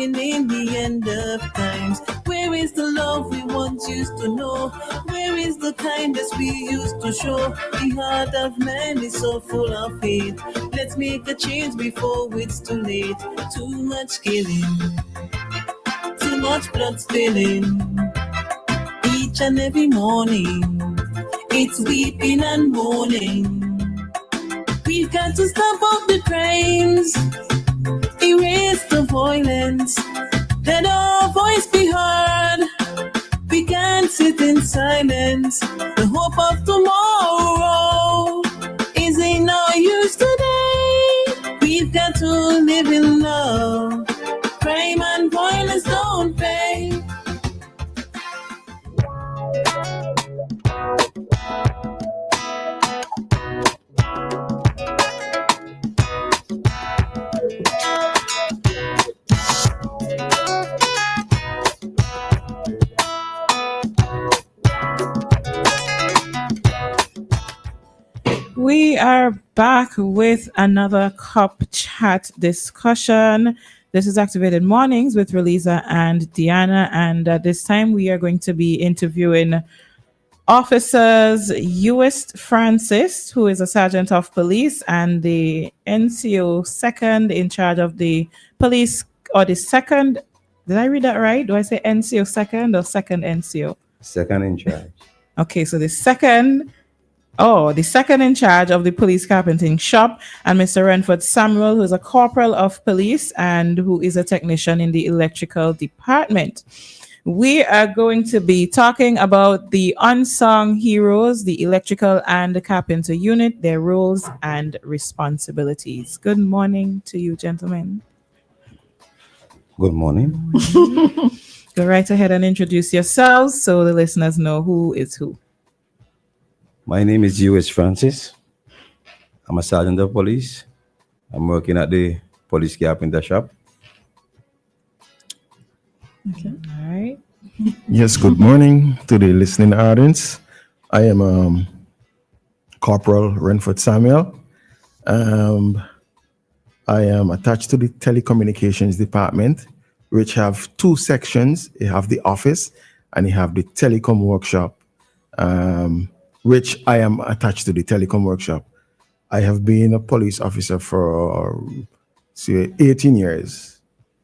living in the end of times. Where is the love we once used to know? Where is the kindness we used to show? The heart of man is so full of hate. Let's make a change before it's too late. Too much killing, too much blood spilling. Each and every morning, it's weeping and mourning. We've got to stop all the crimes, erase the violence, let our voice be heard. We can't sit in silence. The hope of tomorrow is in our use today. We've got to live in love. Crime and violence don't pay. We are back with another cup chat discussion. This is Activated Mornings with Roleza and Dianna, and this time we are going to be interviewing Officers Ewist Francis, who is a sergeant of police and the NCO second in charge of the police, or the second. Did I read that right? Do I say NCO second or second NCO? Second in charge. Okay, so the second in charge of the police carpenting shop, and Mr. Renford Samuel, who is a corporal of police and who is a technician in the electrical department. We are going to be talking about the unsung heroes, the electrical and the carpenter unit, their roles and responsibilities. Good morning to you, gentlemen. Good morning. Go right ahead and introduce yourselves so the listeners know who is who. My name is Ewist Francis. I'm a sergeant of police. I'm working at the police carpenter shop. Okay. All right. Yes, good morning to the listening audience. I am Corporal Renford Samuel. I am attached to the telecommunications department, which have two sections. You have the office and you have the telecom workshop, which I am attached to the telecom workshop. I have been a police officer for 18 years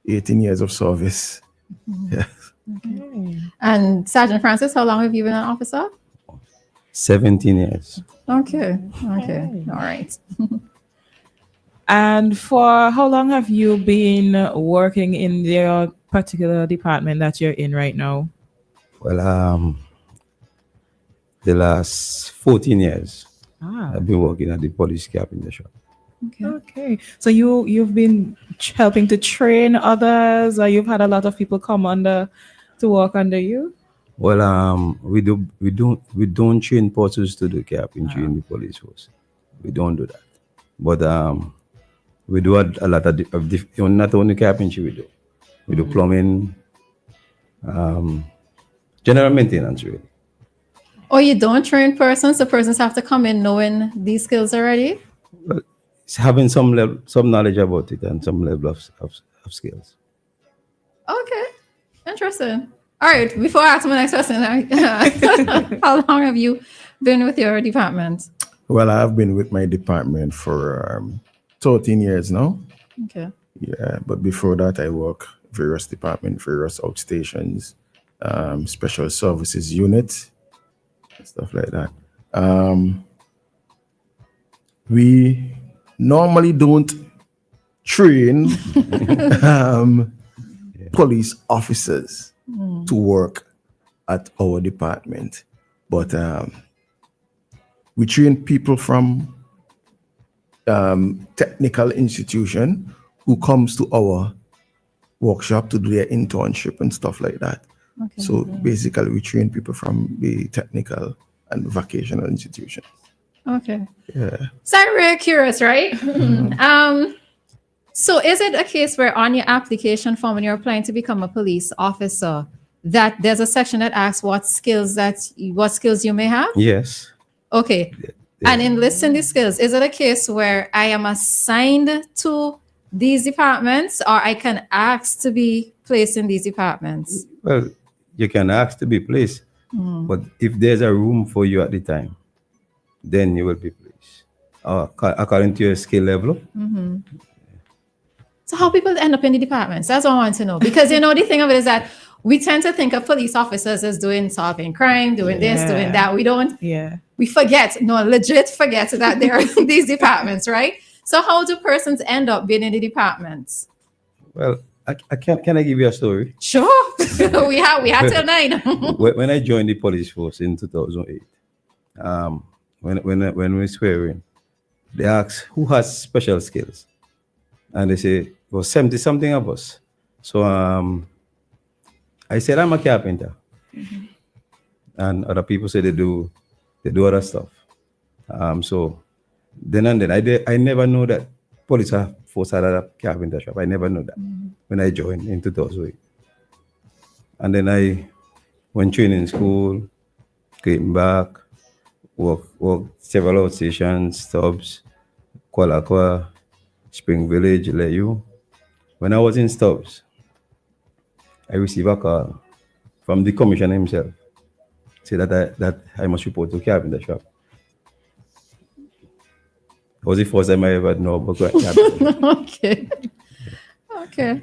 of service. Mm-hmm. Yes. Okay. And Sergeant Francis, how long have you been an officer? 17 years. Okay. All right. And for how long have you been working in your particular department that you're in right now? Well, the last 14 years, I've been working at the police carpenter shop. Okay. So you've been helping to train others, or you've had a lot of people come to work under you? Well, we don't train persons to do carpentry in the police force. We don't do that. But we do a lot of not only carpentry we do plumbing, general maintenance really. Oh, you don't train persons? The persons have to come in knowing these skills already? Well, it's having some knowledge about it and some level of skills. Okay. Interesting. All right. Before I ask my next question, how long have you been with your department? Well, I've been with my department for 13 years now. Okay. Yeah, but before that, I work various departments, various outstations, special services unit, stuff like that. We normally don't train police officers to work at our department, but we train people from technical institution who comes to our workshop to do their internship and stuff like that. Okay. So basically, we train people from the technical and vocational institutions. Okay. Yeah. So I'm really curious, right? So is it a case where on your application form when you're applying to become a police officer, that there's a section that asks what skills you may have? Yes. Okay. Yeah. And in listing the skills, is it a case where I am assigned to these departments, or I can ask to be placed in these departments? Well, you can ask to be placed, but if there's a room for you at the time, then you will be placed according to your skill level. So how people end up in the departments? That's what I want to know. Because the thing of it is that we tend to think of police officers as solving crime, doing this, doing that. We don't. Yeah. We forget. No, legit forget that there are these departments, right? So how do persons end up being in the departments? Well, I can I give you a story? Sure. we had till 9. When I joined the police force in 2008, when we swear in, they asked who has special skills, and they say, well, 70 something of us. So I said I'm a carpenter, and other people say they do other stuff. So then and then I never know that police force had a carpenter shop. I never knew that when I joined in 2008. And then I went training school, came back, worked several outstations, Stubbs, Kuala, Spring Village, Leyu. When I was in Stubbs, I received a call from the commissioner himself, say that I must report to carpenter shop. It was the first time I ever know about carpenter. Okay.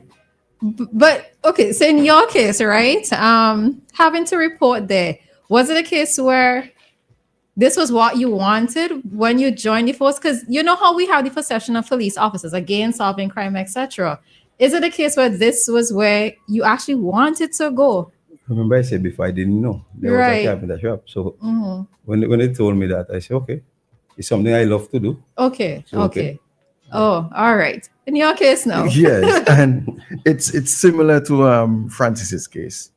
But okay, so in your case, right, having to report there, was it a case where this was what you wanted when you joined the force? Because you know how we have the perception of police officers, again, solving crime, etc. Is it a case where this was where you actually wanted to go? Remember I said before, I didn't know there was a carpenter shop. So when they told me that, I said, okay, it's something I love to do. Okay. So, okay. Oh, all right. In your case now. Yes, and it's similar to Francis's case.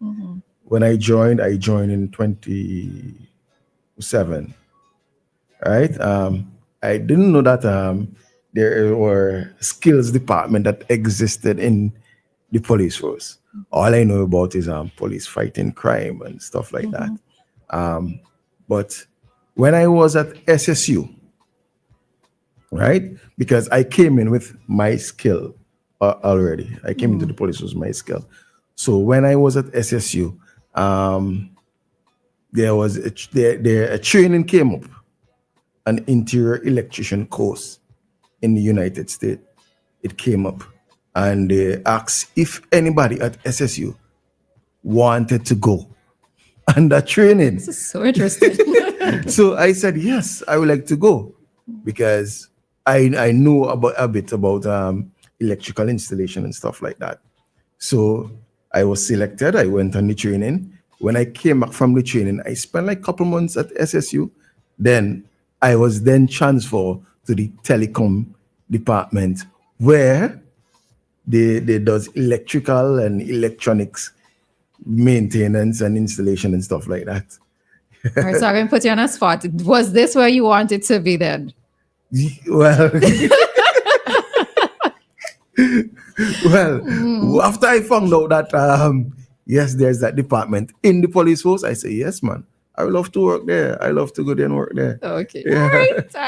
When I joined in 2007. Right? I didn't know that there were skills department that existed in the police force. All I know about is police fighting crime and stuff like that. But when I was at SSU, right? Because I came in with my skill already. I came into the police with my skill. So when I was at SSU, there was a training came up, an interior electrician course in the United States. It came up, and they asked if anybody at SSU wanted to go under training. This is so interesting. So I said, yes, I would like to go, because I know a bit about electrical installation and stuff like that. So I was selected. I went on the training. When I came back from the training, I spent like a couple months at SSU. Then I was transferred to the telecom department, where they does electrical and electronics maintenance and installation and stuff like that. All right, so I'm going to put you on a spot. Was this where you wanted to be then? Well, after I found out that yes, there's that department in the police force, I say, yes, man, I would love to work there. I love to go there and work there. Okay. Yeah. All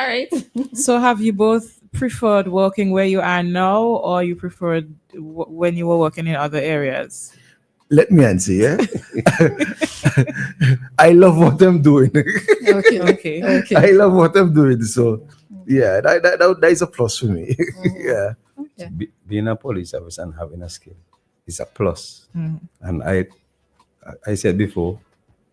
right. So have you both preferred working where you are now, or you preferred when you were working in other areas? Let me answer, yeah? I love what I'm doing. Okay. I love what I'm doing. So, yeah, that is a plus for me. Yeah. Okay. Being a police officer and having a skill is a plus. And I said before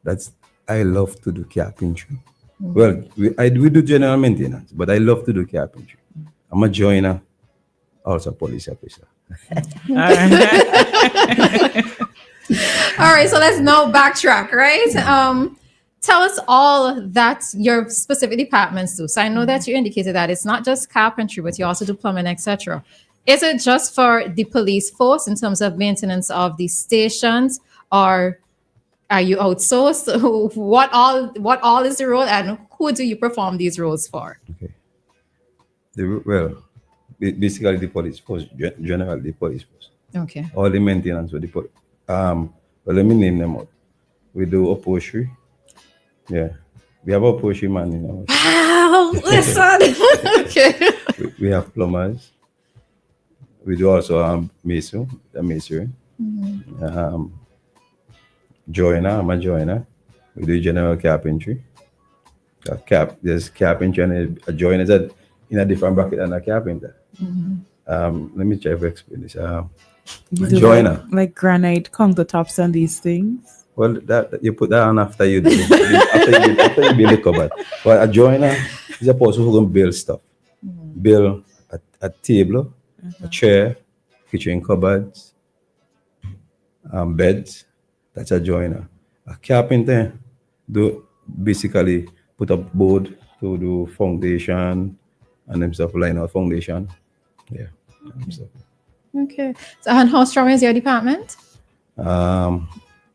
that I love to do carpentry. Well, we do general maintenance, but I love to do carpentry. I'm a joiner, also a police officer. All right. All right, so let's now backtrack, right? Tell us all that your specific departments do. So I know that you indicated that it's not just carpentry, but you also do plumbing, etc. Is it just for the police force in terms of maintenance of the stations, or are you outsourced? What all is the role, and who do you perform these roles for? Okay. Basically the police force, generally the police force. Okay. All the maintenance with the police. Well, let me name them out. We do upholstery. Yeah. We have upholstery man in our. Wow, listen. Okay. We have plumbers. We do also masonry. Joiner, I'm a joiner. We do general carpentry. There's carpentry and a joiner is in a different bracket than a carpenter. Let me try to explain this. You A do joiner. like granite countertops and these things. Well, that you put that on after you do after you build the cupboard. But a joiner is a person who can build stuff. Build a table, a chair, kitchen cupboards, beds. That's a joiner. A carpenter do basically put up board to do foundation and them stuff, line out foundation. Yeah. So, Okay. So, and how strong is your department?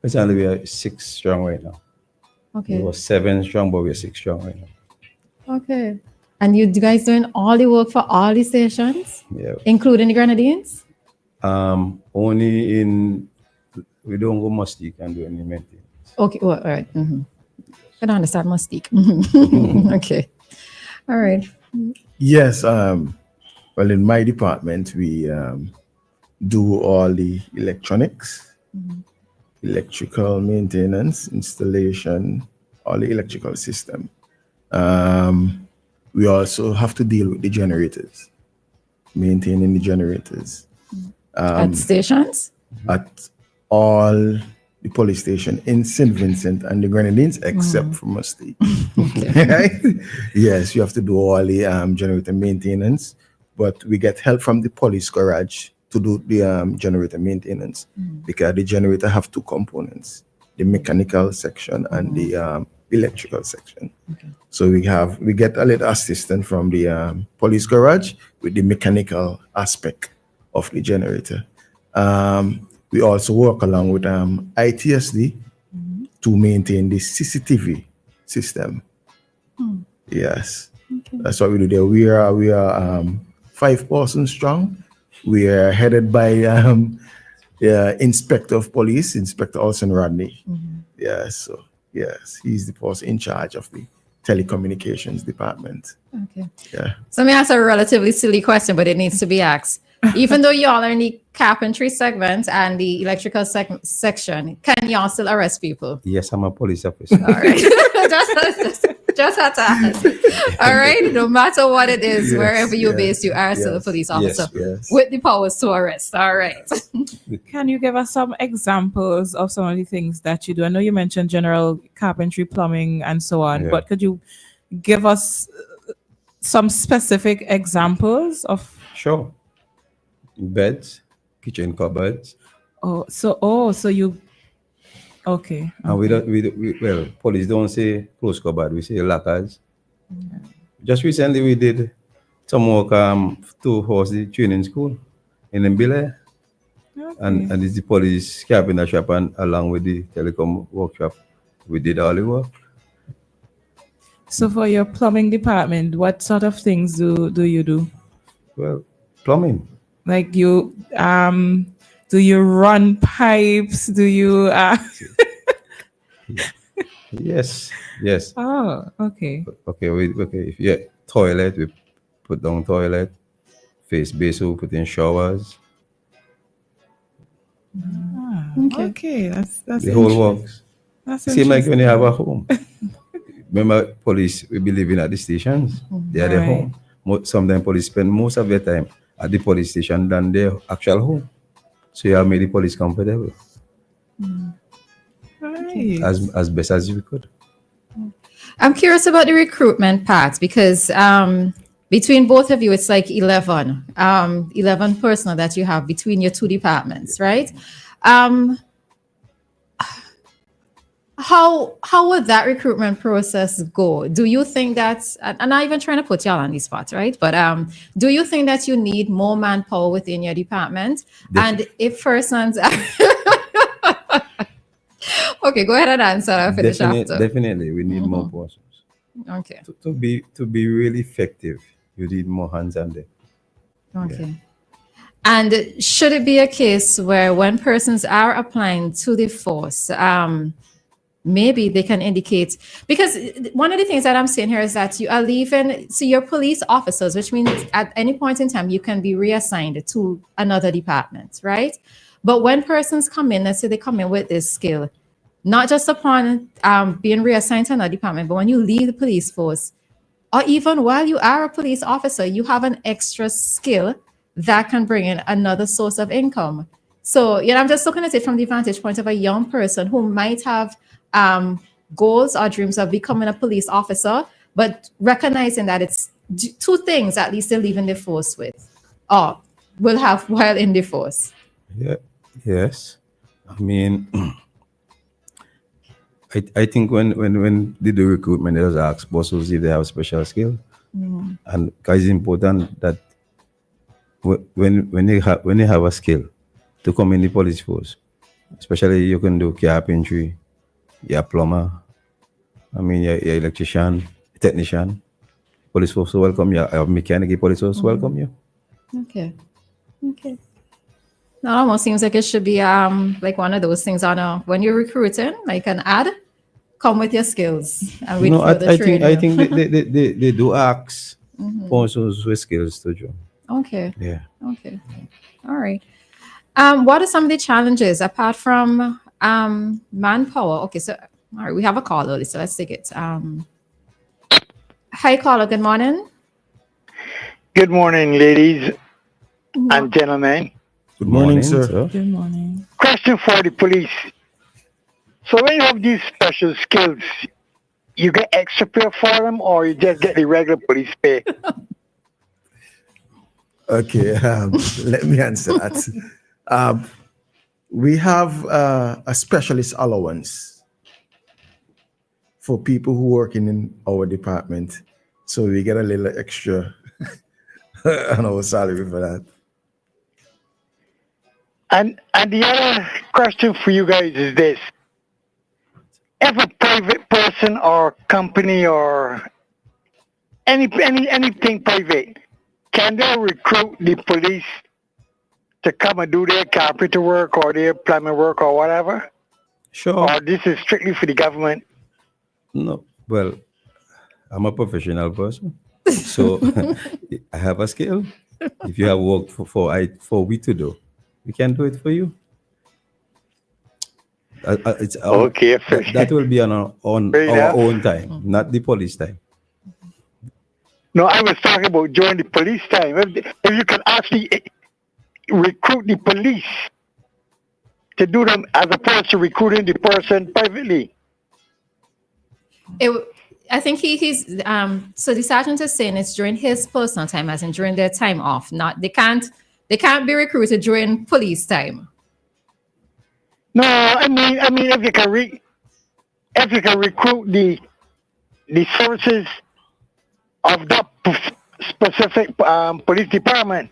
it's only we are 6 strong right now. Okay. We were 7 strong, but we're 6 strong right now. Okay. And you guys doing all the work for all the stations, Yeah. including the Grenadines? Only we don't go Mustique and do any maintenance. Okay. Well, all right. I don't understand Mustique. Okay. All right. Yes. Well, in my department, we do all the electronics, electrical maintenance, installation, all the electrical system. We also have to deal with the generators, maintaining the generators At stations? at all the police station in St. Vincent and the Grenadines, except for Mustique. Right? Yes, you have to do all the generator maintenance, but we get help from the police garage to do the generator maintenance because the generator have 2 components, the mechanical section and the electrical section. So we get a little assistance from the police garage with the mechanical aspect of the generator. We also work along with ITSD to maintain the CCTV system. Yes, that's what we do there. We are 5 persons strong. We are headed by the Inspector of Police, Inspector Olsen Rodney. Yes, so yes, he's the person in charge of the telecommunications department. Okay. Yeah. So let me ask a relatively silly question, but it needs to be asked. Even though y'all are in the carpentry segment and the electrical section, can y'all still arrest people? Yes, I'm a police officer. All right. just had to ask. All right. No matter what it is, wherever you're based, you are still a police officer yes. with the powers to arrest. All right. Can you give us some examples of some of the things that you do? I know you mentioned general carpentry, plumbing, and so on, Yeah. but could you give us some specific examples of? Sure. Beds, kitchen cupboards. So you, okay. And well, police don't say close cupboard, we say lockers. Just recently we did some work towards the training school in Mbile. And it's the police carpenter shop and along with the telecom workshop, we did all the work. So for your plumbing department, what sort of things do you do? Well, plumbing. Like you, do you run pipes? Do you? Yes. Oh, okay. Okay. If you toilet, we put down toilet. Face base, we put in showers. Okay, that's The whole works. That's Same like interesting. when you have a home. Remember, police we be living at the stations. They are their Right. home. Sometimes police spend most of their time at the police station than their actual home. So you have made the police comfortable Right. as best as you could. I'm curious about the recruitment part because between both of you, it's like 11 personnel that you have between your 2 departments, right? How would that recruitment process go? Do you think that's, and I'm not even trying to put y'all on the spot, right? But do you think that you need more manpower within your department? And if persons, okay, go ahead and answer. I'll finish after. Definitely, we need more persons. Okay. To be really effective, you need more hands on deck. Okay. And should it be a case where when persons are applying to the force, maybe they can indicate, because one of the things that I'm saying here is that you are leaving, so you're police officers, which means at any point in time you can be reassigned to another department, right? But when persons come in, let's say they come in with this skill, not just upon being reassigned to another department, but when you leave the police force, or even while you are a police officer, you have an extra skill that can bring in another source of income. So, I'm just looking at it from the vantage point of a young person who might have goals or dreams of becoming a police officer, but recognizing that it's two things at least they're leaving the force with, or will have while in the force. Yeah. Yes. I mean, I think when they do recruitment, they just ask bosses if they have special skill, and because it's important that when they have a skill to come in the police force, especially you can do carpentry, you're a plumber, I mean you're electrician, technician, police force will welcome you, a mechanic, police force welcome you. Okay. That almost seems like it should be like one of those things on when you're recruiting, like an ad, come with your skills and we further train you. I think they do ask persons with skills to join. Okay. Yeah. Okay. All right. What are some of the challenges apart from manpower? Okay, so all right, we have a caller, so let's take it. Hi, caller. Good morning. Good morning, ladies and gentlemen. Good morning, sir. Good morning. Question for the police. So when you have these special skills, you get extra pay for them, or you just get the regular police pay? Okay, let me answer that. We have a specialist allowance for people who work in our department. So we get a little extra on our salary for that. And the other question for you guys is this. If a private person or company or anything private, can they recruit the police to come and do their carpenter work or their plumbing work or whatever? Sure. Or this is strictly for the government? No. Well, I'm a professional person, so I have a skill. If you have work for we to do, we can do it for you. Okay. That will be on our own time, not the police time. No, I was talking about during the police time. If you can actually recruit the police to do them as opposed to recruiting the person privately. I think he's so the sergeant is saying it's during his personal time, as in during their time off. Not they can't be recruited during police time. No, I mean if you can recruit the sources of that specific police department.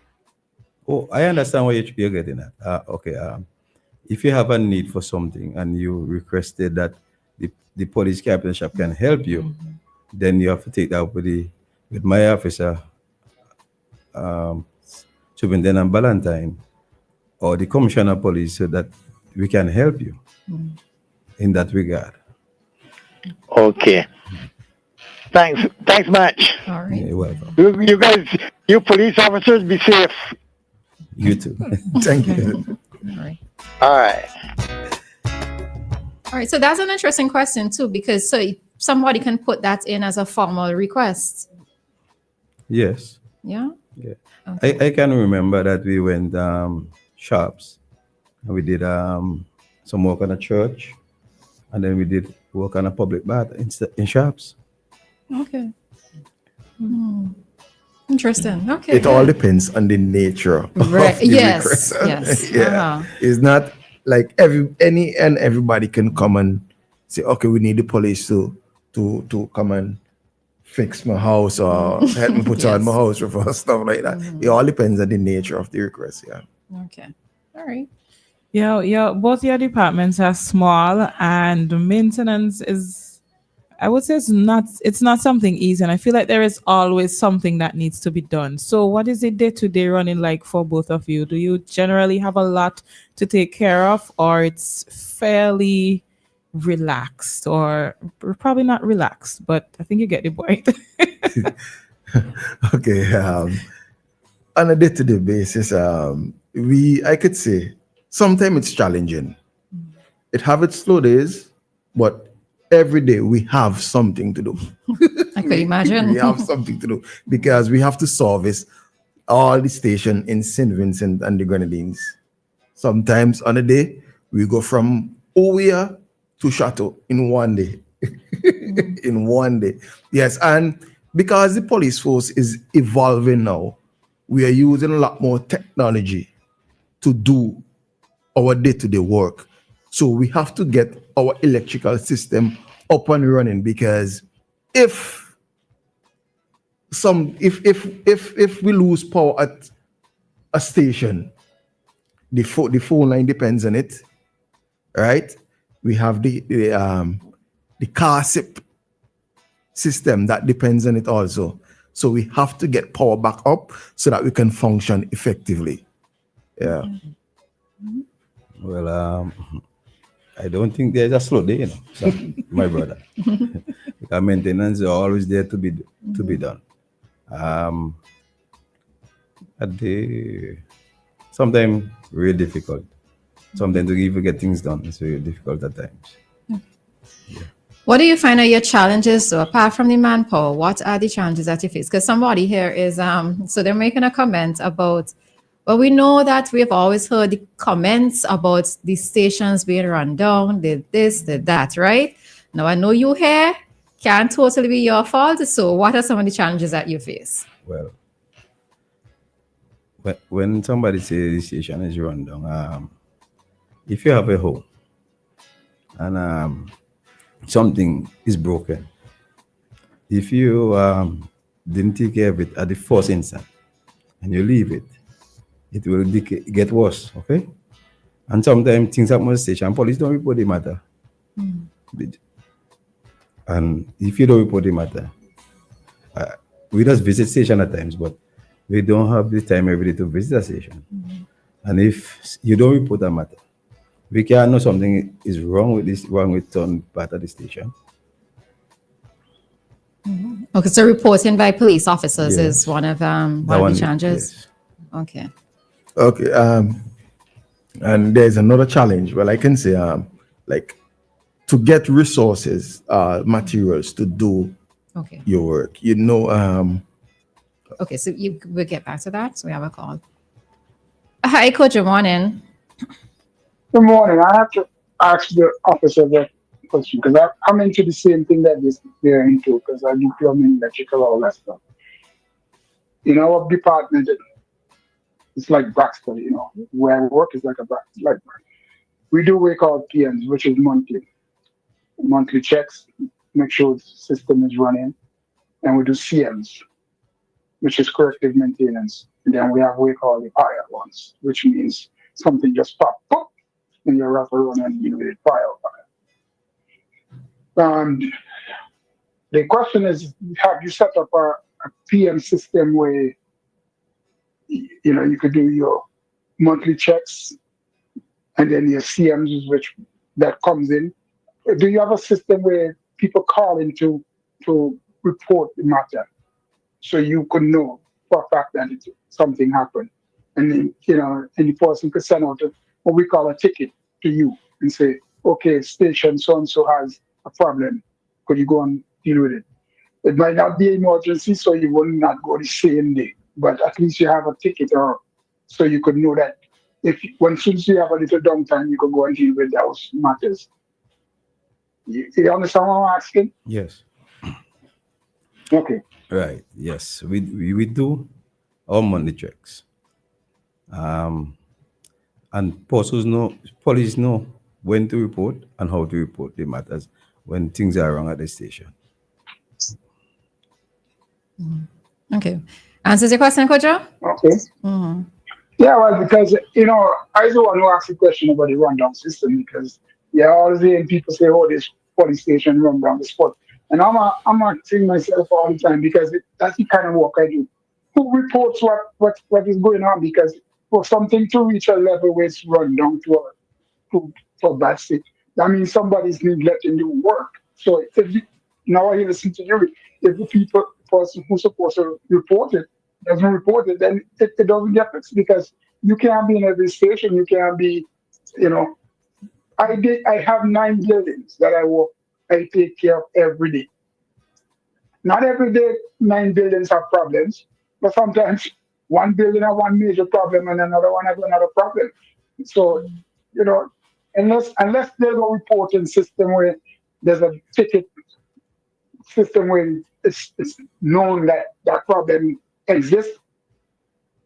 Oh, I understand what you're getting at. Okay. If you have a need for something and you requested that the police captain shop can help you, then you have to take that up with my officer, Superintendent Ballantyne, or the Commissioner of Police, so that we can help you in that regard. Okay. Thanks much. All right. You're welcome. You guys, you police officers, be safe. You too. Thank you. All right. All right. All right. So that's an interesting question too, because so somebody can put that in as a formal request. Yes. Yeah. Yeah. Okay. I can remember that we went shops. We did some work on a church, and then we did work on a public bath in shops. Okay. Interesting. Okay. It all depends on the nature Right. of the Yes. request. Yes. Yeah. It's not like everybody can come and say, okay, we need the police to come and fix my house or help me put on my house or stuff like that. It all depends on the nature of the request. Yeah. Okay. All right. Yeah, both your departments are small, and maintenance is, I would say, it's not something easy, and I feel like there is always something that needs to be done. So what is it day-to-day running like for both of you? Do you generally have a lot to take care of, or it's fairly relaxed, or probably not relaxed, but I think you get the point. Okay. On a day-to-day basis, I could say sometimes it's challenging. It have its slow days, but every day we have something to do. I could imagine. We have something to do because we have to service all the station in St. Vincent and the Grenadines. Sometimes on a day, we go from Oya to Chateau in one day. In one day. Yes, and because the police force is evolving now, we are using a lot more technology to do our day-to-day work. So we have to get our electrical system up and running, because if we lose power at a station, the phone line depends on it, right? We have the car SIP system that depends on it also. So we have to get power back up so that we can function effectively. Yeah. Well, I don't think there's a slow day, so, my brother. Because maintenance is always there to be done. A day, sometimes really difficult. Sometimes to even get things done, it's really difficult at times. What do you find are your challenges? So apart from the manpower, what are the challenges that you face? Because somebody here is so they're making a comment about, well, we know that we've always heard the comments about the stations being run down, did this, did that, right? Now I know you here can't totally be your fault. So what are some of the challenges that you face? Well, when somebody says the station is run down, if you have a home and something is broken, if you didn't take care of it at the first instant and you leave it, it will get worse, okay? And sometimes things happen on the station, police don't report the matter. And if you don't report the matter, we just visit station at times, but we don't have the time every day to visit a station. And if you don't report a matter, we can know something is wrong with some part of the station. Okay, so reporting by police officers Yes. is one of the challenges. Yes. Okay. Okay. And there's another challenge. Well, I can say, like, to get resources, materials to do Okay. your work. Okay, so we'll get back to that. So we have a call. Hi, Coach. Good morning. Good morning. I have to ask the officer that question because I'm into the same thing that they're into, because I do plumbing, electrical, all that stuff. In our department, it's like Braxton, where I work is like like we do what we call PMs, which is monthly checks, make sure the system is running, and we do CMs, which is corrective maintenance. And then we have what we call the fire ones, which means something just popped up and you're up and running and you need fire. The question is, have you set up a PM system where you could do your monthly checks and then your CMs, which that comes in? Do you have a system where people call in to report the matter, so you could know for a fact that something happened, and then, and the person could send out what we call a ticket to you and say, okay, station so and so has a problem, could you go and deal with it? It might not be an emergency, so you will not go the same day, but at least you have a ticket, or so you could know that since you have a little downtime, you could go and deal with those matters. You understand what I'm asking? Yes. Okay. Right. Yes. We do our monthly checks. And police know when to report and how to report the matters when things are wrong at the station. Okay. Answers your question, Coach? Okay. Mm-hmm. Yeah, well, because, I was the one who asked the question about the rundown system, because, always hearing people say, oh, this police station run down the spot. And I'm asking myself all the time, because that's the kind of work I do. Who reports what is going on? Because for something to reach a level where it's run down to a bad state, That means somebody's neglecting your work. So if you, now I listen to you, if the person who's supposed to report it doesn't report it, then it doesn't get fixed because you can't be in every station. You can't be, you know. I have 9 buildings that I take care of every day. Not every day 9 buildings have problems, but sometimes one building has one major problem and another one has another problem. So, you know, unless there's a reporting system where there's a ticket system where it's known that that problem exists.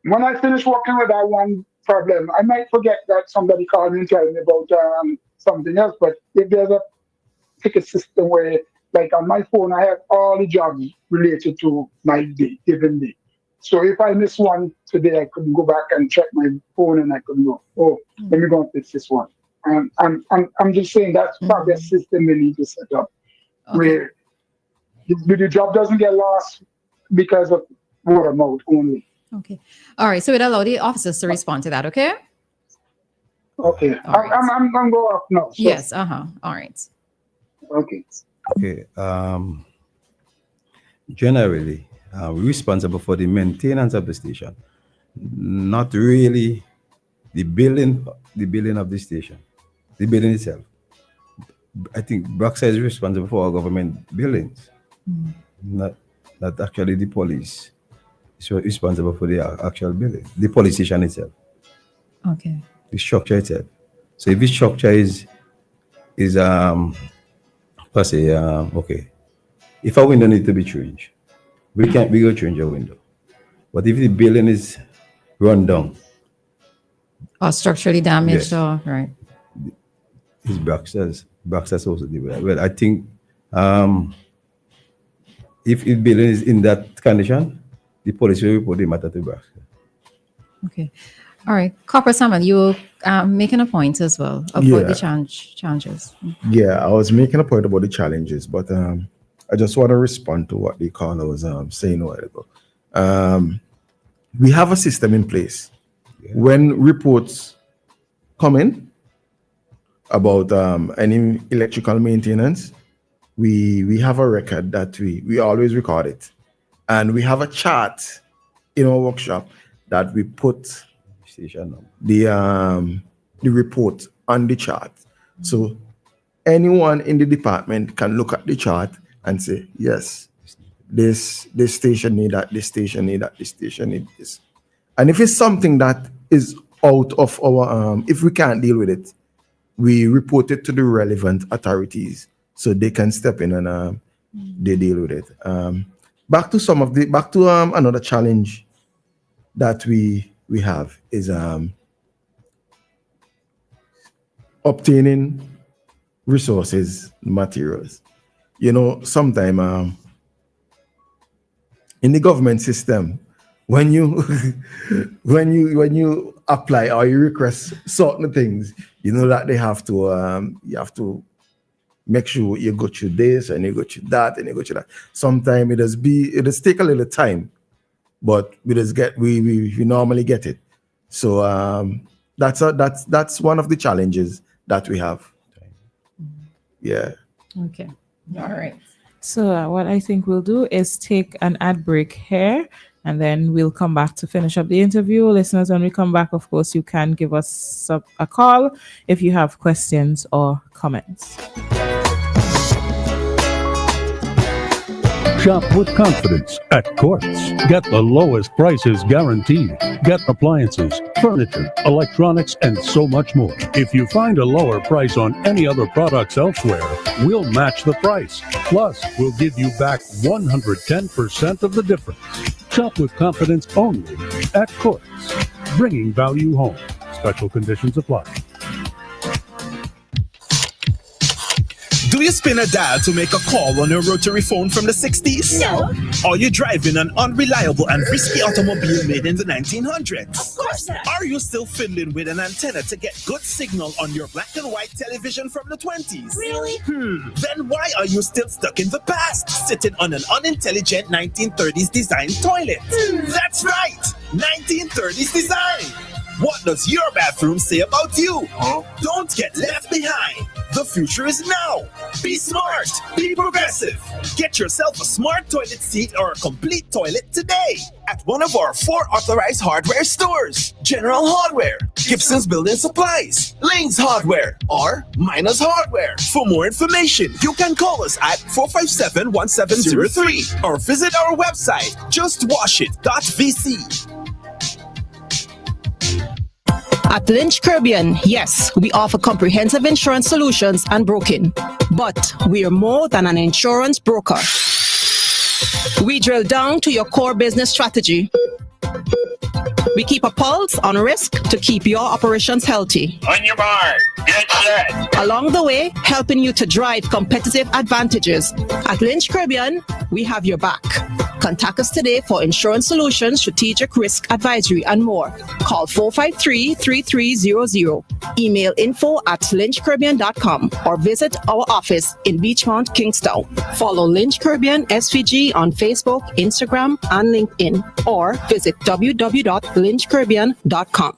When I finish working with that one problem, I might forget that somebody called me and told me about something else. But if there's a ticket system where, like on my phone, I have all the jobs related to my day, given day. So if I miss one today, I could go back and check my phone and I could go, oh, let me go and fix this one. I'm just saying that's probably a system we need to set up where the job doesn't get lost because of word of mouth only. Okay. All right. So we'd allow the officers to respond to that. Okay. Okay. All right. I'm going to go off now. So. Yes. All right. Okay. Okay. Generally, we're responsible for the maintenance of the station, not really the building of the station, the building itself. I think Brockside is responsible for our government buildings, not actually the police. It's responsible for the actual building, the police station itself. Okay. The structure itself. So if the structure is per se, okay, if a window needs to be changed, we go change a window. But if the building is run down Or structurally damaged, Yes. or right. it's Brockside also do that. Well, I think if the building is in that condition, the police will report the matter to Brockside. Okay. All right. Copper Samuel, you making a point as well about Yeah. the challenges. Yeah, I was making a point about the challenges, but I just want to respond to what the caller was saying a while ago. We have a system in place. When reports come in about any electrical maintenance, we have a record that we always record it. And we have a chart in our workshop that we put Station number. the report on the chart. So anyone in the department can look at the chart and say, yes, this station need that, this station need that, this station need this. And if it's something that is out of our, if we can't deal with it, we report it to the relevant authorities so they can step in and they deal with it. Back to another challenge that we have is obtaining resources, materials. You know, sometime in the government system, when you when you apply or you request certain things, you know that they have to you have to make sure you go through this and you go through that and you go through that. Sometimes it does take a little time, but we normally get it. So that's one of the challenges that we have. Yeah. Okay. All right. So what I think we'll do is take an ad break here, and then we'll come back to finish up the interview. Listeners, when we come back, of course, you can give us a call if you have questions or comments. Shop with confidence at Quartz. Get the lowest prices guaranteed. Get appliances, furniture, electronics, and so much more. If you find a lower price on any other products elsewhere, we'll match the price. Plus, we'll give you back 110% of the difference. Shop with confidence only at Quartz. Bringing value home. Special conditions apply. Do you spin a dial to make a call on your rotary phone from the 60s? No. Are you driving an unreliable and risky automobile made in the 1900s? Of course not. Are you still fiddling with an antenna to get good signal on your black and white television from the 20s? Really? Then why are you still stuck in the past, sitting on an unintelligent 1930s design toilet? That's right, 1930s design. What does your bathroom say about you? Don't get left behind. The future is now. Be smart. Be progressive. Get yourself a smart toilet seat or a complete toilet today at one of our 4 authorized hardware stores. General Hardware, Gibson's Building Supplies, Lane's Hardware, or Miners Hardware. For more information, you can call us at 457-1703 or visit our website, justwashit.vc. At Lynch Caribbean, yes, we offer comprehensive insurance solutions and broking. But we are more than an insurance broker. We drill down to your core business strategy. We keep a pulse on risk to keep your operations healthy. On your mark, get set. Along the way, helping you to drive competitive advantages. At Lynch Caribbean, we have your back. Contact us today for insurance solutions, strategic risk advisory, and more. Call 453-3300. Email info@lynchcaribbean.com or visit our office in Beachmont, Kingstown. Follow Lynch Caribbean SVG on Facebook, Instagram, and LinkedIn, or visit www.lynchcaribbean.com.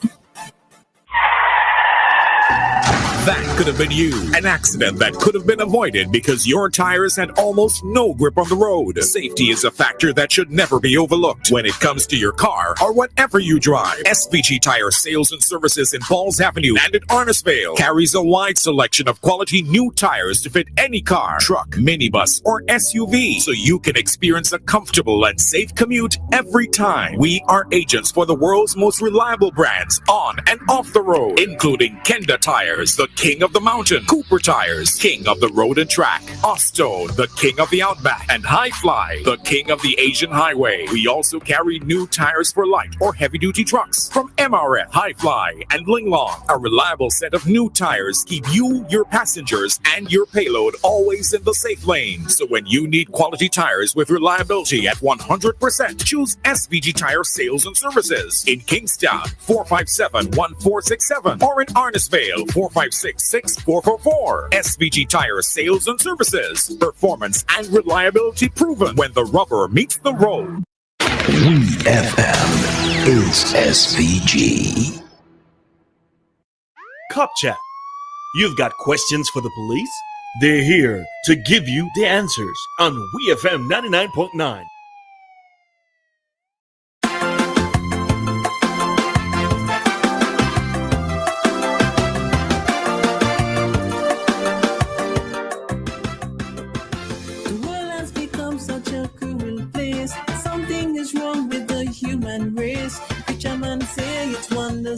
That could have been you. An accident that could have been avoided because your tires had almost no grip on the road. Safety is a factor that should never be overlooked when it comes to your car or whatever you drive. SVG Tire Sales and Services in Falls Avenue and in Arnisvale carries a wide selection of quality new tires to fit any car, truck, minibus, or SUV, so you can experience a comfortable and safe commute every time. We are agents for the world's most reliable brands on and off the road, including Kenda Tires, the king of the mountain, Cooper Tires, king of the road and track, Ostone, the king of the outback, and High Fly, the king of the Asian highway. We also carry new tires for light or heavy-duty trucks from MRF, High Fly, and Linglong. A reliable set of new tires keep you, your passengers, and your payload always in the safe lane. So when you need quality tires with reliability at 100%, choose SVG Tire Sales and Services in Kingstown, 457-1467, or in Arnisvale, 456-6444. SVG Tire Sales and Services. Performance and reliability proven when the rubber meets the road. WEFM is SVG. Cop Chat. You've got questions for the police? They're here to give you the answers on WEFM 99.9.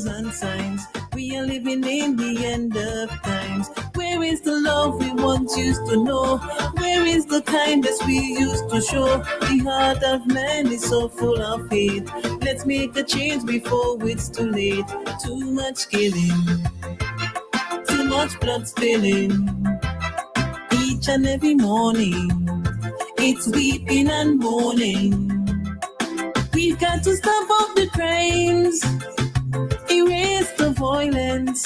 And signs. We are living in the end of times. Where is the love we once used to know? Where is the kindness we used to show? The heart of man is so full of hate. Let's make a change before it's too late. Too much killing, too much blood spilling. Each and every morning, it's weeping and mourning. We've got to stop all the crimes, erase the violence,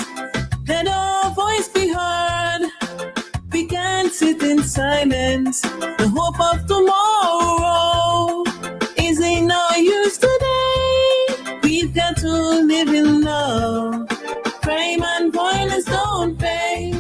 let our voice be heard. We can't sit in silence. The hope of tomorrow is in our use today. We've got to live in love. Crime and violence don't pay.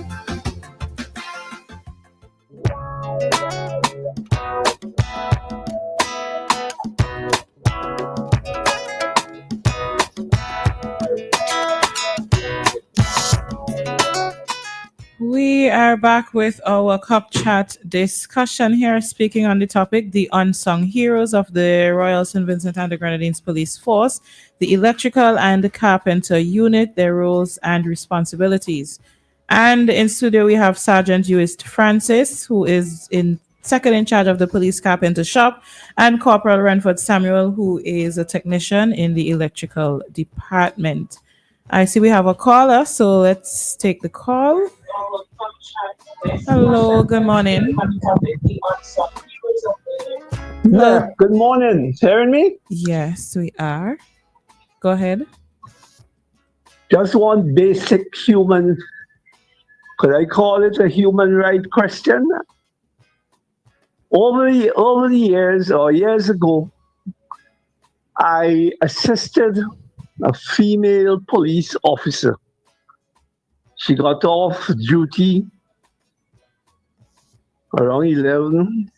We are back with our Cup Chat discussion here, speaking on the topic, the unsung heroes of the Royal St. Vincent and the Grenadines Police Force, the electrical and the carpenter unit, their roles and responsibilities. And in studio, we have Sergeant Uist Francis, who is second in charge of the police carpenter shop, and Corporal Renford Samuel, who is a technician in the electrical department. I see we have a caller, so let's take the call. Hello, good morning. Yeah, good morning. Hearing me? Yes, we are. Go ahead. Just one basic human, could I call it a human right question? Over the years or years ago, I assisted a female police officer. She got off duty around 11,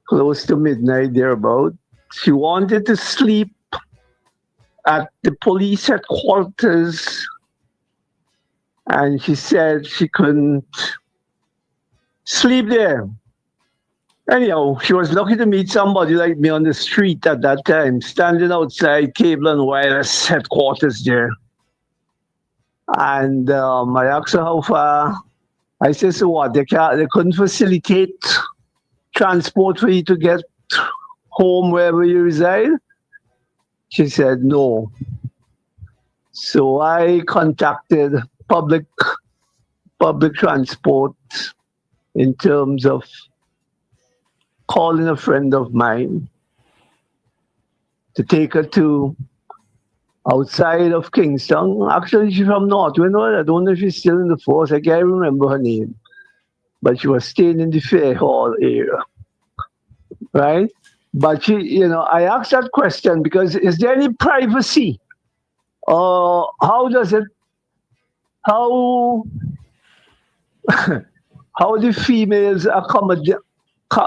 close to midnight thereabout. She wanted to sleep at the police headquarters, and she said she couldn't sleep there. Anyhow, she was lucky to meet somebody like me on the street at that time, standing outside Cable and Wireless headquarters there. And I asked her how far. I said, so what? They couldn't facilitate transport for you to get home wherever you reside? She said no. So I contacted public transport in terms of calling a friend of mine to take her to outside of Kingston. Actually, she's from North. You know, I don't know if she's still in the force. I can't remember her name. But she was staying in the Fair Hall area. Right? But she, I asked that question because is there any privacy? How the females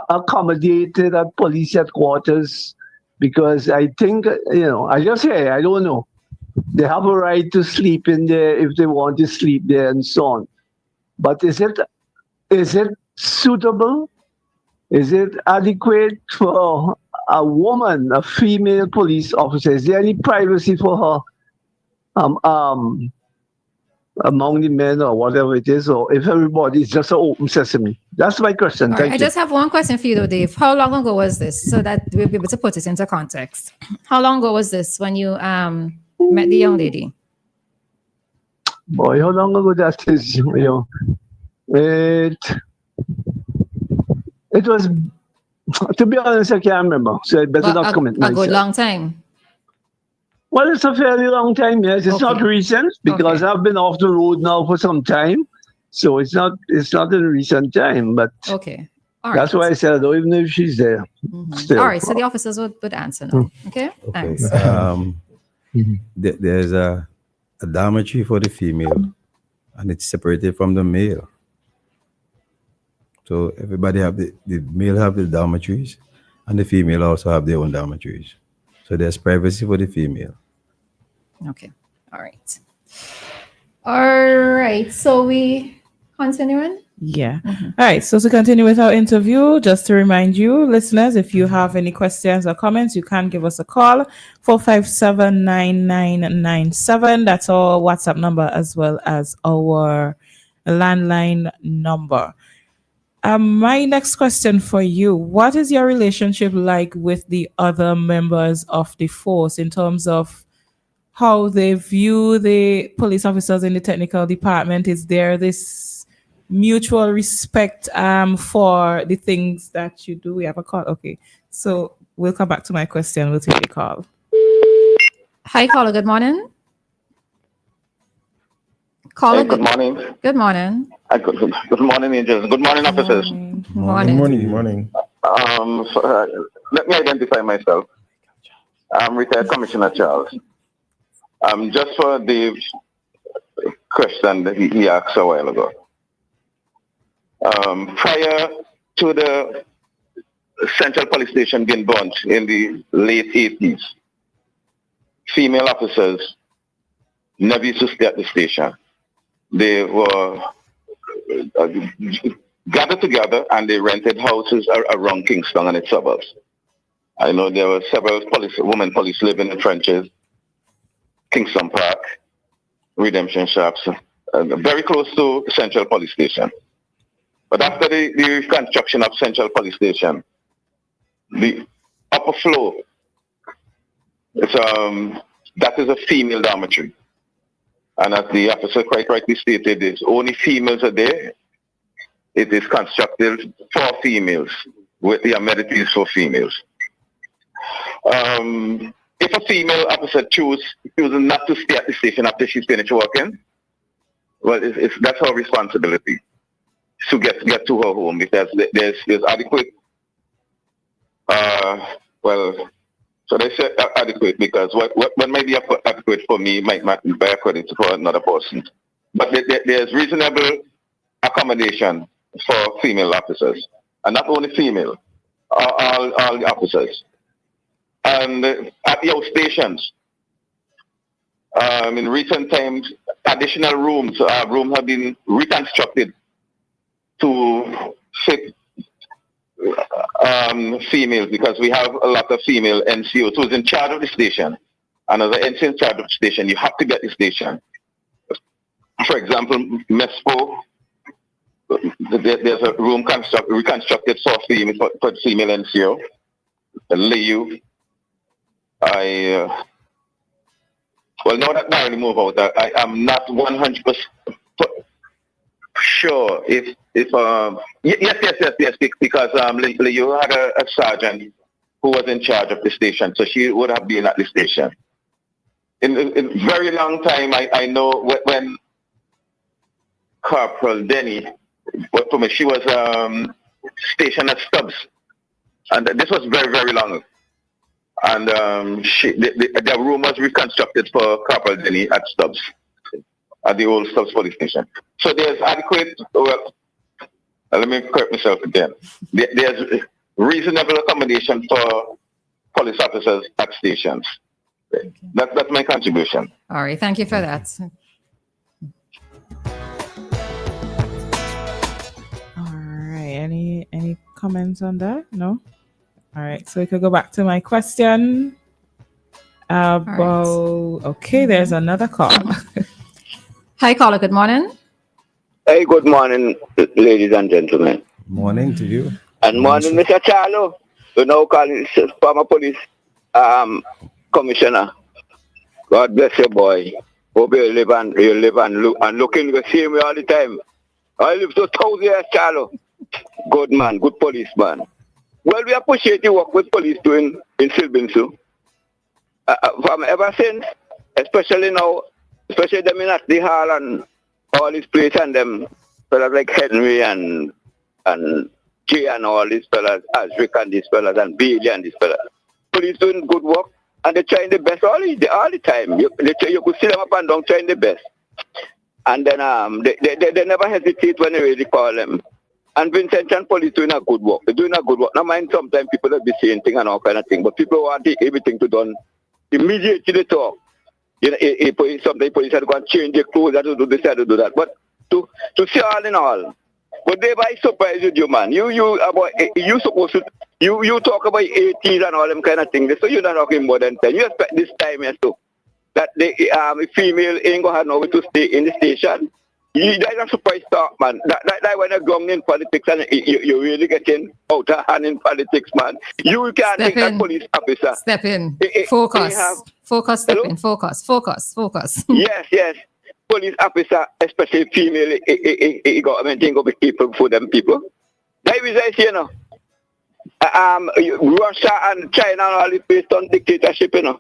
accommodated at police headquarters? Because I think, I just say, I don't know. They have a right to sleep in there if they want to sleep there and so on. But is it suitable? Is it adequate for a woman, a female police officer? Is there any privacy for her among the men or whatever it is? Or if everybody is just an open sesame? That's my question. Thank you. I just have one question for you, though, Dave. How long ago was this? So that we'll be able to put it into context. How long ago was this when you met the young lady? Boy, how long ago that is? It was, to be honest, I can't remember. So I better not comment. A good long time. Well, it's a fairly long time, yes. It's not recent because I've been off the road now for some time. So it's not in recent time, but okay. All that's right. why I said I don't even know if she's there. Still. All right, so the officers would answer now. Okay? Thanks. There's a dormitory for the female, and it's separated from the male. So everybody the male have the dormitories, and the female also have their own dormitories. So there's privacy for the female. Okay. All right. All right. So we continuing? Yeah. All right. So to continue with our interview, just to remind you, listeners, if you have any questions or comments, you can give us a call, 457-9997. That's our WhatsApp number as well as our landline number. My next question for you, what is your relationship like with the other members of the force in terms of how they view the police officers in the technical department? Is there this mutual respect for the things that you do? We have a call. Okay. So we'll come back to my question. We'll take a call. Hi, caller. Good morning. Caller. Hey, good morning. Good morning. Good morning, angels. Good morning, officers. Morning. Morning. Let me identify myself. I'm retired Commissioner Charles. Just for the question that he asked a while ago. Prior to the Central Police Station being burnt in the late 80s, female officers never used to stay at the station. They were gathered together and they rented houses around Kingston and its suburbs. I know there were several women police living in trenches, Kingston Park, Redemption Shops, very close to Central Police Station. But after the reconstruction of Central Police Station, the upper floor, that is a female dormitory. And as the officer quite rightly stated, it's only females are there. It is constructed for females, with the amenities for females. If a female officer chooses not to stay at the station after she's finished working, well, that's her responsibility to get to her home, because there's adequate. So they say adequate because what might be adequate for me might not be adequate for another person. But there's reasonable accommodation for female officers, and not only female, all the officers. And at your stations, in recent times, additional rooms have been reconstructed to fit females, because we have a lot of female NCOs who's in charge of the station. And as an NCO in charge of the station, you have to get the station. For example, MESPO, there's a room reconstructed for female NCO. LEU, now that I already move out, I am not 100% sure if yes, because LEU had a sergeant who was in charge of the station, so she would have been at the station. In very long time, I know when Corporal Denny, for me, she was stationed at Stubbs, and this was very, very long. And the room was reconstructed for Corporal Denny at Stubbs, at the old Stubbs police station. So there's adequate, let me correct myself again. There's reasonable accommodation for police officers at stations. That's my contribution. All right, thank you for that. All right, any comments on that? No? All right, so we could go back to my question about, okay, there's another call. Hi, caller, good morning. Hey, good morning, ladies and gentlemen. Morning to you. And morning, Mr. Charlo. You know, calling former police commissioner. God bless you, boy. Hope you live and looking the same way all the time. I live to 1,000 years, Charlo. Good man, good policeman. Well, we appreciate the work with police doing in Silbinsu. From ever since, especially now, especially them in at the hall and all these places, and them fellas like Henry and Jay and all these fellas, Azric and these fellas, and Bailey and these fellas. Police doing good work, and they're trying the best all the time. You could see them up and down trying the best. And then they never hesitate when they really call them. And Vincent and police doing a good work. They're doing a good work. Now, mind sometimes people will be saying things and all kind of things, but people want everything to done immediately they talk. You know, sometimes police have to go and change their clothes, have to do this, have to do that. But to see all in all, but they by surprise with you, man. You supposed to you talk about 80s and all them kind of things. So you're not talking more than 10. You expect this time yes too. That the female ain't gonna have nowhere to stay in the station. That's a surprise talk, man. That when you're going in politics and you're really getting out of hand in politics, man. You can't think that police officer. Step in. Focus. Focus, step in. Focus. Yes. Police officer, especially female, government ain't gonna be people for them people. That is I say, you know. Russia and China and all is based on dictatorship, you know.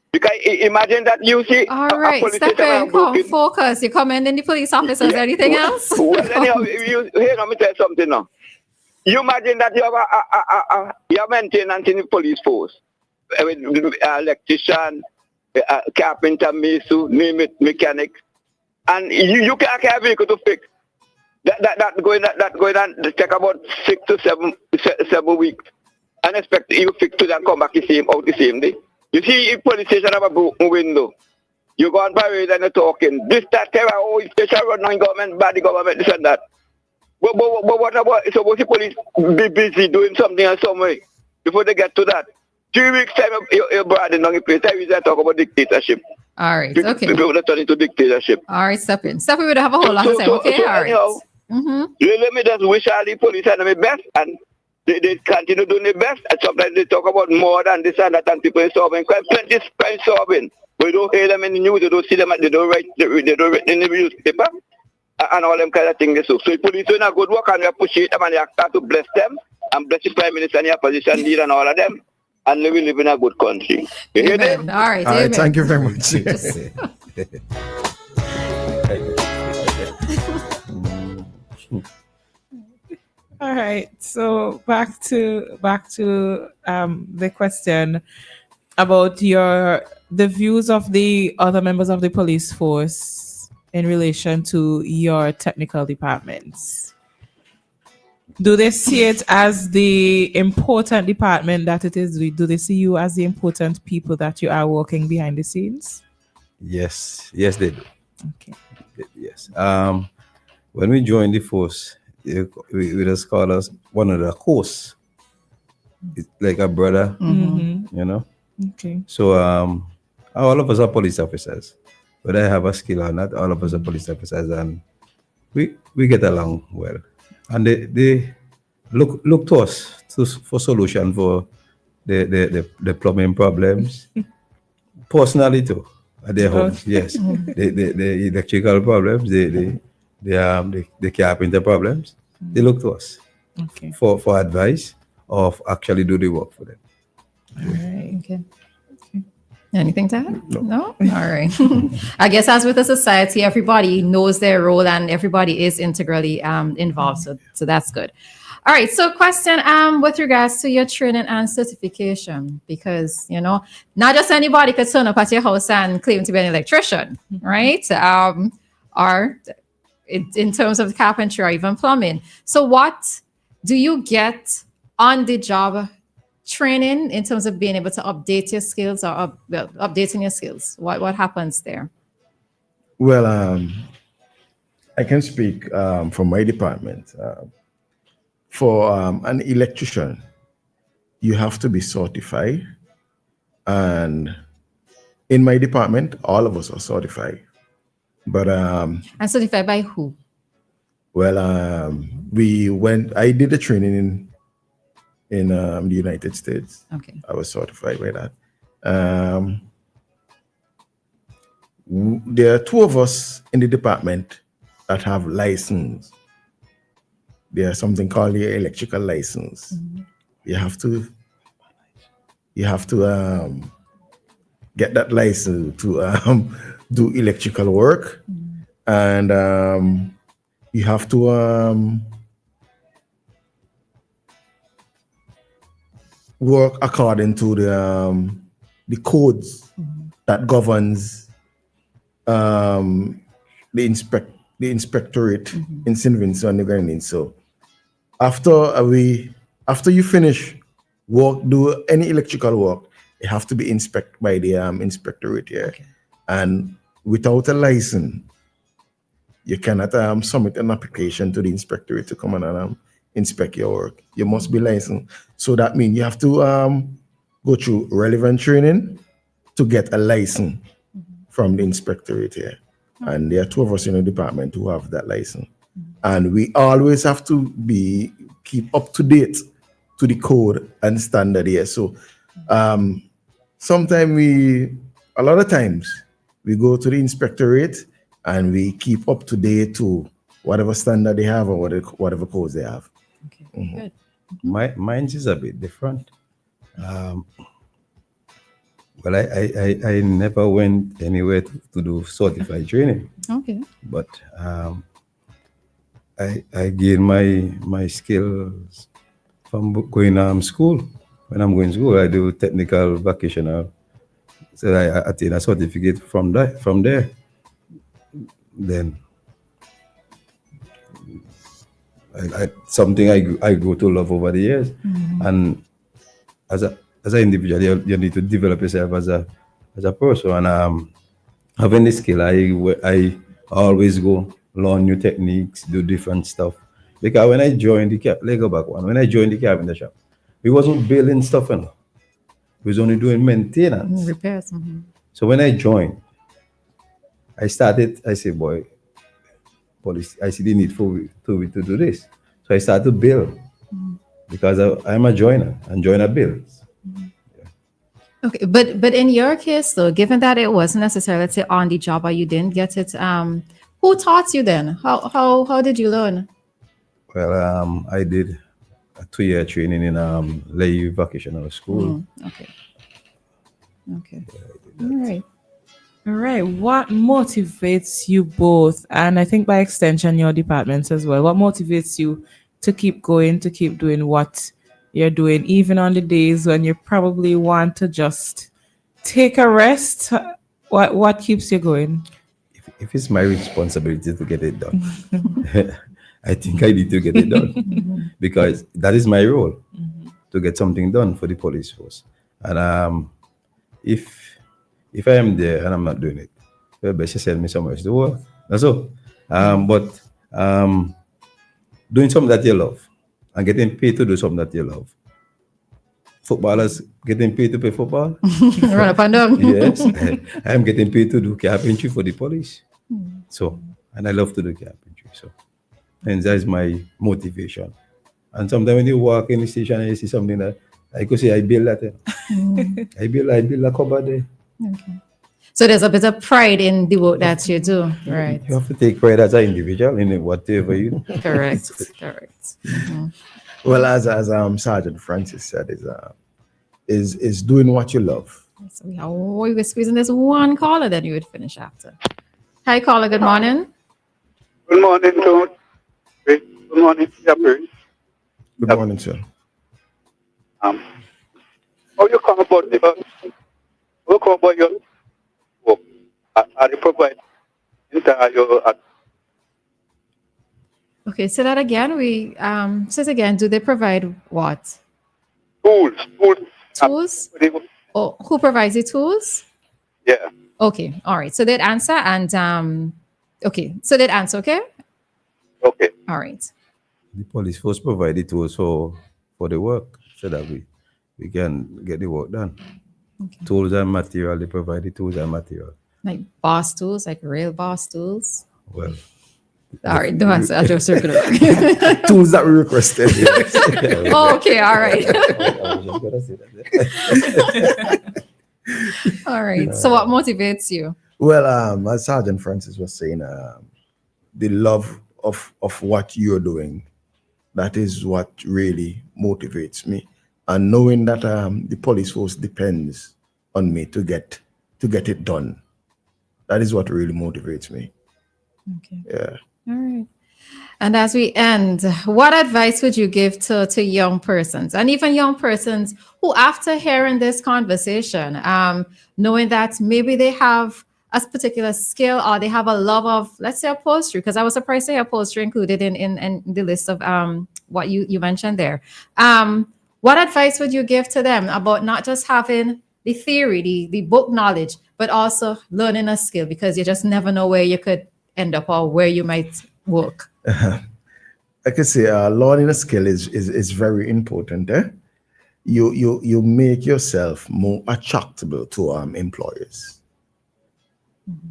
Because imagine that you see all right, Stephen, focus. You commending the police officers. Yeah. Anything else? Well, anyhow, let me tell you something now. You imagine that you have a maintenance in the police force, with electrician, carpenter, mason, name it, mechanic, and you can't have a vehicle to fix. That going on take about 6 to 7 weeks, and expect you fix to that come back the same day. You see, if police station have a broken window, you go on parade and you're talking. This, that, station run on government, bad government, this and that. But what about, suppose the police be busy doing something in some way before they get to that? 3 weeks time, you're broadening on the place. I talk about dictatorship. All right, okay. People that turn into dictatorship. All right, step in. We would have a whole lot to say. Okay, all right. Let me just wish all the police and the best, and they continue doing the best, and sometimes they talk about more than this and that, and people are solving crime. Plenty crime solving. We don't hear them in the news, they don't see them, they don't write in the newspaper, and all them kind of things. So the police doing a good work, and we appreciate them, and they start to bless them, and bless the Prime Minister and the opposition leader and all of them, and we live in a good country. You hear them? All right, thank you very much. All right, so back to the question about the views of the other members of the police force in relation to your technical departments. Do they see it as the important department that it is? Do they see you as the important people that you are working behind the scenes? Yes, they do. Okay. Yes. When we joined the force, we just call us one of the hosts. It's like a brother, you know. Okay. So all of us are police officers. Whether I have a skill or not, all of us are police officers, and we get along well. And they look to us for solution for the plumbing problems. Personally too, at their homes, yes. The electrical problems, the carpenter problems, they look to us for advice of actually do the work for them. All right. Okay. Anything to add? No? All right. I guess as with a society, everybody knows their role and everybody is integrally involved. So that's good. All right. So question with regards to your training and certification, because, not just anybody could turn up at your house and claim to be an electrician, right? Or in terms of carpentry or even plumbing. So what do you get on the job training in terms of being able to update your skills or updating your skills? What happens there? Well, I can speak from my department. For an electrician, you have to be certified. And in my department, all of us are certified. But and certified by who? Well, I did the training in the United States. Okay. I was certified by that. There are two of us in the department that have license. There's something called the electrical license. You have to get that license to do electrical work, and you have to work according to the codes that governs the inspectorate in St. Vincent and the Grenadines. So after you finish do any electrical work, it have to be inspected by the inspectorate here. Okay. And without a license, you cannot submit an application to the inspectorate to come and inspect your work. You must be licensed. So that means you have to go through relevant training to get a license from the inspectorate here. And there are two of us in the department who have that license. And we always have to keep up to date to the code and standard here. So a lot of times we go to the inspectorate and we keep up to date to whatever standard they have or whatever codes they have. Okay, good. Mine is a bit different. Well, I never went anywhere to do certified training. Okay. But I gain my skills from going school. When I'm going to school, I do technical vocational. So I attain a certificate from there. Then something I go to love over the years. And as an individual, you need to develop yourself as a person. And having the skill, I always go learn new techniques, do different stuff. Because when I joined when I joined the carpenter shop, we wasn't building stuff, we was only doing maintenance. Repairs. So when I joined, I said, boy, police, I see the need for me to do this. So I started to build because I'm a joiner, and joiner builds. Okay, but in your case though, given that it wasn't necessarily, let's say, on the job or you didn't get it, who taught you then? How did you learn? Well, I did a 2-year training in Lay Vocational School. Okay. All right. What motivates you both, and I think by extension your departments as well, what motivates you to keep going, to keep doing what you're doing, even on the days when you probably want to just take a rest? What keeps you going? If it's my responsibility to get it done, I think I need to get it done because that is my role to get something done for the police force. And if I am there and I'm not doing it, well, best you send me somewhere else to work. That's all. But doing something that you love and getting paid to do something that you love. Footballers getting paid to play football. Run up and down. Yes, I am getting paid to do carpentry for the police. So, and I love to do carpentry. So, and that is my motivation. And sometimes when you walk in the station and you see something that I could say, I build that. I build a cupboard there. Okay. So there's a bit of pride in the work that you do, right? You have to take pride as an individual in whatever you do. Correct. Well, as Sergeant Francis said, is doing what you love. So we were squeezing this one caller, then you would finish after. Hi, caller. Good morning. Good morning, Tom. Good morning, Jeffrey. Good morning, sir. How you come about your work? Are you provide Okay, say that again. Say it again. Do they provide what? Tools. Tools? Oh, who provides the tools? Yeah. Okay. All right. So that answer and okay. So that answer, okay? Okay. All right. The police force provide the tools for the work so that we can get the work done. Okay. Tools and material, they provide the tools and material. Like boss tools, like real boss tools. Well, all right, don't answer. I'll just circle Tools that we requested. Yes. Okay, all right. All right. So what motivates you? Well, as Sergeant Francis was saying, the love of what you're doing, that is what really motivates me. And knowing that the police force depends on me to get it done. That is what really motivates me. Okay. Yeah. All right. And as we end, what advice would you give to young persons and even young persons who, after hearing this conversation, knowing that maybe they have a particular skill or they have a love of, let's say, upholstery, because I was surprised to hear upholstery included in the list of what you mentioned there. What advice would you give to them about not just having the theory, the book knowledge, but also learning a skill, because you just never know where you could end up or where you might work? I could say learning a skill is very important. You make yourself more attractable to employers.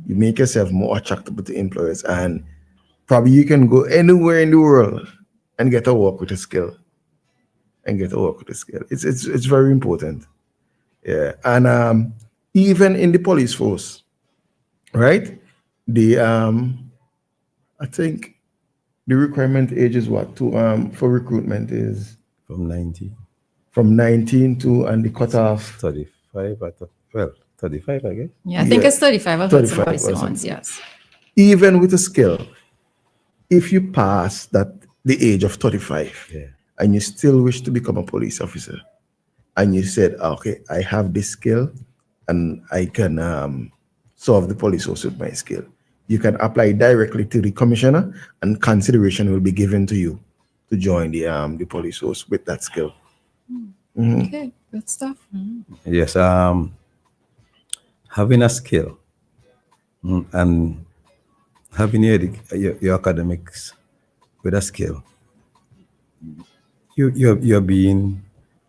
You make yourself more attractable to employers, and probably you can go anywhere in the world and get to work with a skill. It's very important. Yeah. And even in the police force, right? I think the requirement age is what for recruitment is from 19. From 19 to, and the cutoff 35. 35, I guess. Yeah, I think it's 35. I've heard somebody say once, yes. Even with a skill, if you pass the age of 35, and you still wish to become a police officer, and you said, okay, I have this skill and I can solve the police force with my skill, you can apply directly to the commissioner and consideration will be given to you to join the police force with that skill. Okay, good stuff. Yes, having a skill and having your academics with a skill, you're being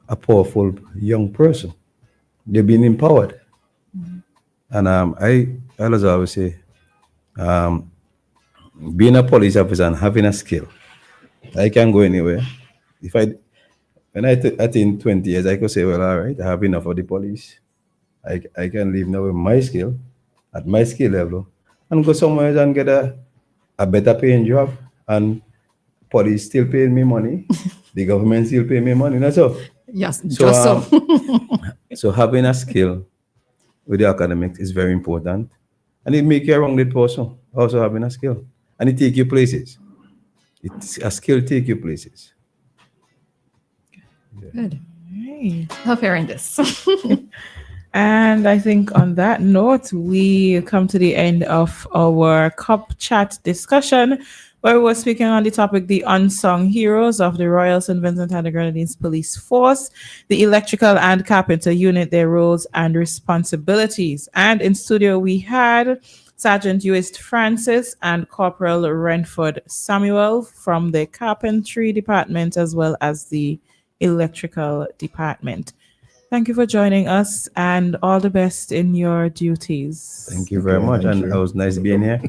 a powerful young person. You're being empowered. And I always say, being a police officer and having a skill, I can go anywhere. When I attain 20 years, I could say, well, all right, I have enough of the police. I can live now with my skill, at my skill level, and go somewhere else and get a better paying job. And police still paying me money. The government still pay me money. That's all. Yes, just so. So having a skill with the academics is very important. And it make you a rounded person, also having a skill. And it take you places. A skill take you places. Good. Right. Love hearing this. And I think on that note, we come to the end of our cup chat discussion. where we were speaking on the topic, the unsung heroes of the Royal St. Vincent and the Grenadines Police Force, the electrical and carpenter unit, their roles and responsibilities. And in studio, we had Sergeant Euist Francis and Corporal Renford Samuel from the carpentry department as well as the electrical department. Thank you for joining us and all the best in your duties. Thank you very much. And it was nice being here.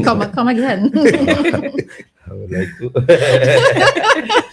Come again. I would like to.